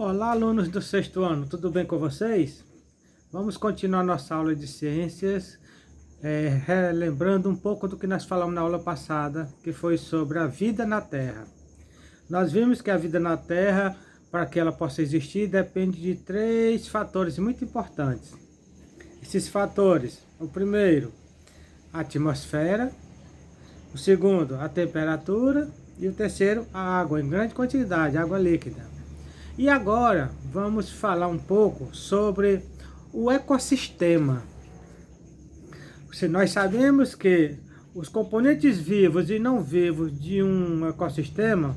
Olá, alunos do sexto ano, tudo bem com vocês? Vamos continuar nossa aula de ciências, relembrando um pouco do que nós falamos na aula passada, que foi sobre a vida na Terra. Nós vimos que a vida na Terra, para que ela possa existir, depende de 3 fatores muito importantes. Esses fatores, o primeiro, a atmosfera, o segundo, a temperatura, e o terceiro, a água, em grande quantidade, água líquida. E agora vamos falar um pouco sobre o ecossistema. Nós sabemos que os componentes vivos e não vivos de um ecossistema,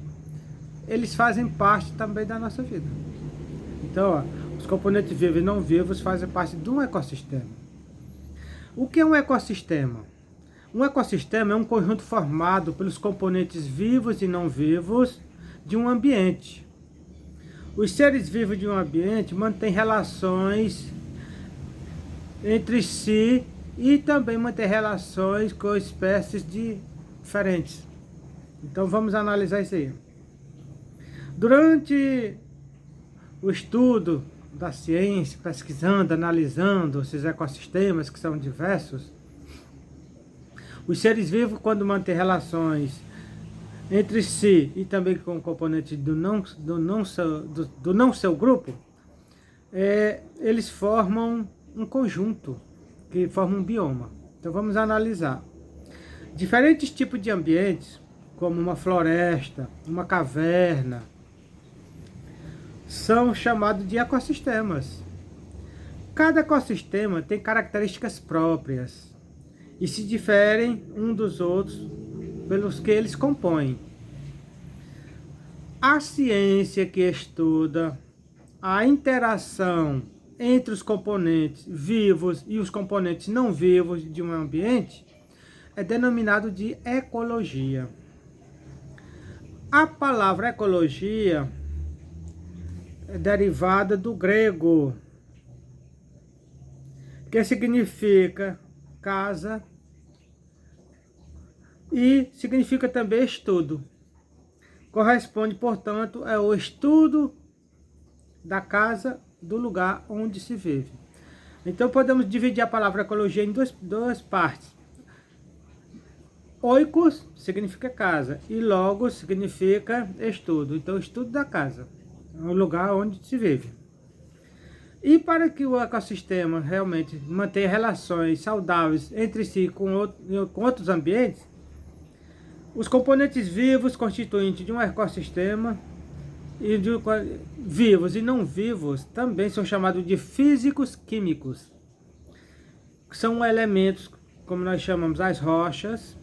eles fazem parte também da nossa vida. Então, os componentes vivos e não vivos fazem parte de um ecossistema. O que é um ecossistema? Um ecossistema é um conjunto formado pelos componentes vivos e não vivos de um ambiente. Os seres vivos de um ambiente mantêm relações entre si e também mantêm relações com espécies diferentes. Então vamos analisar isso aí. Durante o estudo da ciência, pesquisando, analisando esses ecossistemas que são diversos, os seres vivos, quando mantêm relações entre si e também com componentes do não seu grupo, eles formam um conjunto, que forma um bioma. Então vamos analisar. Diferentes tipos de ambientes, como uma floresta, uma caverna, são chamados de ecossistemas. Cada ecossistema tem características próprias e se diferem um dos outros pelos que eles compõem. A ciência que estuda a interação entre os componentes vivos e os componentes não vivos de um ambiente é denominado de ecologia. A palavra ecologia é derivada do grego, que significa casa, e significa também estudo. Corresponde, portanto, ao estudo da casa, do lugar onde se vive. Então podemos dividir a palavra ecologia em duas partes. Oikos significa casa e logos significa estudo. Então estudo da casa, o lugar onde se vive. E para que o ecossistema realmente mantenha relações saudáveis entre si com outros ambientes, os componentes vivos constituintes de um ecossistema, vivos e não vivos, também são chamados de físicos químicos. São elementos, como nós chamamos, as rochas,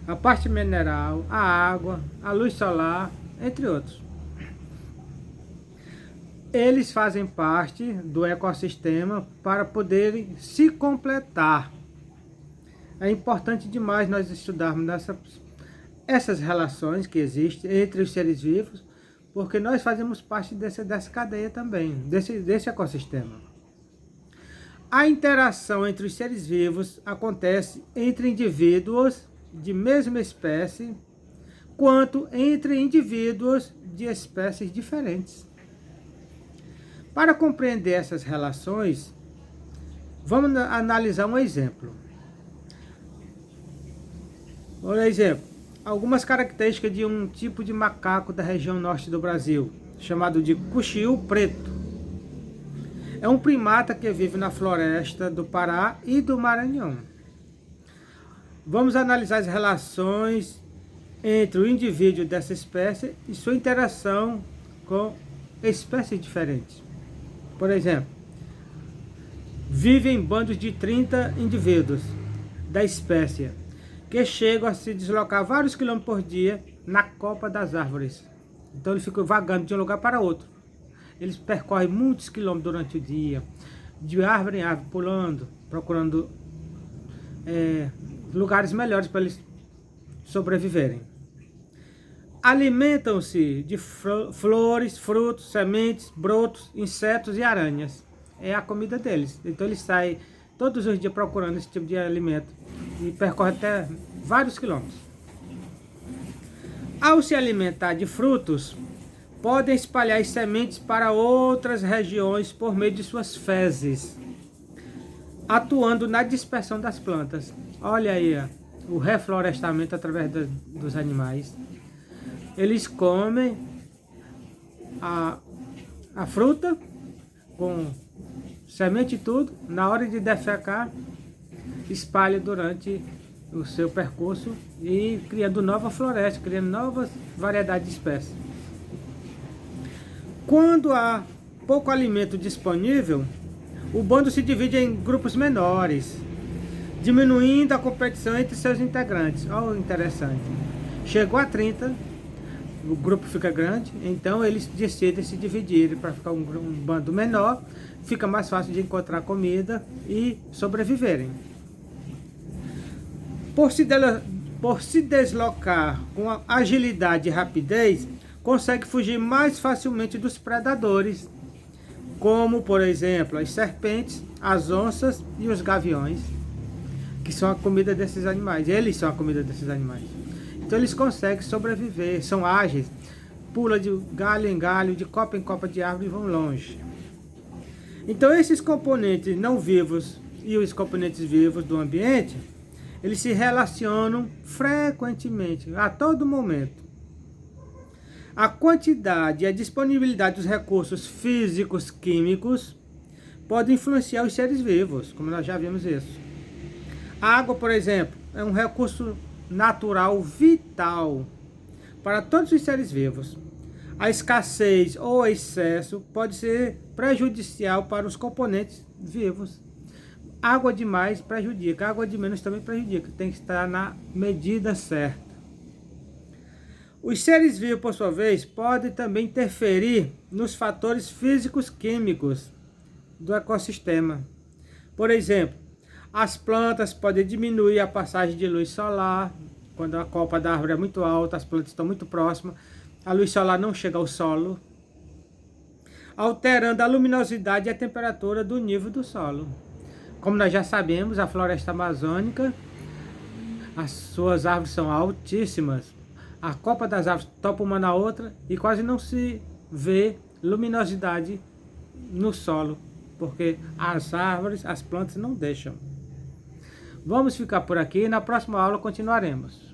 a parte mineral, a água, a luz solar, entre outros. Eles fazem parte do ecossistema para poderem se completar. É importante demais nós estudarmos essas relações que existem entre os seres vivos, porque nós fazemos parte dessa cadeia também, desse ecossistema. A interação entre os seres vivos acontece entre indivíduos de mesma espécie, quanto entre indivíduos de espécies diferentes. Para compreender essas relações, vamos analisar um exemplo. Por exemplo, algumas características de um tipo de macaco da região norte do Brasil, chamado de cuxiú preto. É um primata que vive na floresta do Pará e do Maranhão. Vamos analisar as relações entre o indivíduo dessa espécie e sua interação com espécies diferentes. Por exemplo, vivem bandos de 30 indivíduos da espécie, que chegam a se deslocar vários quilômetros por dia na copa das árvores. Então eles ficam vagando de um lugar para outro. Eles percorrem muitos quilômetros durante o dia, de árvore em árvore, pulando, procurando lugares melhores para eles sobreviverem. Alimentam-se de flores, frutos, sementes, brotos, insetos e aranhas. É a comida deles. Então eles saem todos os dias procurando esse tipo de alimento e percorrem até vários quilômetros. Ao se alimentar de frutos, podem espalhar as sementes para outras regiões por meio de suas fezes, atuando na dispersão das plantas. Olha aí, ó, o reflorestamento através dos animais. Eles comem a fruta com semente e tudo, na hora de defecar, espalha durante o seu percurso e criando nova floresta, criando novas variedades de espécies. Quando há pouco alimento disponível, o bando se divide em grupos menores, diminuindo a competição entre seus integrantes. Olha o interessante. Chegou a 30, o grupo fica grande, então eles decidem se dividir para ficar um bando menor, fica mais fácil de encontrar comida e sobreviverem. Por se deslocar com agilidade e rapidez, consegue fugir mais facilmente dos predadores, como, por exemplo, as serpentes, as onças e os gaviões, que são a comida desses animais. Eles são a comida desses animais. Então eles conseguem sobreviver, são ágeis, pulam de galho em galho, de copa em copa de árvore e vão longe. Então esses componentes não vivos e os componentes vivos do ambiente, eles se relacionam frequentemente, a todo momento. A quantidade e a disponibilidade dos recursos físicos, químicos, podem influenciar os seres vivos, como nós já vimos isso. A água, por exemplo, é um recurso natural vital para todos os seres vivos. A escassez ou excesso pode ser prejudicial para os componentes vivos. Água demais prejudica, água de menos também prejudica, tem que estar na medida certa. Os seres vivos, por sua vez, podem também interferir nos fatores físicos químicos do ecossistema. Por exemplo, as plantas podem diminuir a passagem de luz solar. Quando a copa da árvore é muito alta, as plantas estão muito próximas, a luz solar não chega ao solo, alterando a luminosidade e a temperatura do nível do solo. Como nós já sabemos, a floresta amazônica, as suas árvores são altíssimas. A copa das árvores topa uma na outra e quase não se vê luminosidade no solo, porque as árvores, as plantas não deixam. Vamos ficar por aqui e na próxima aula continuaremos.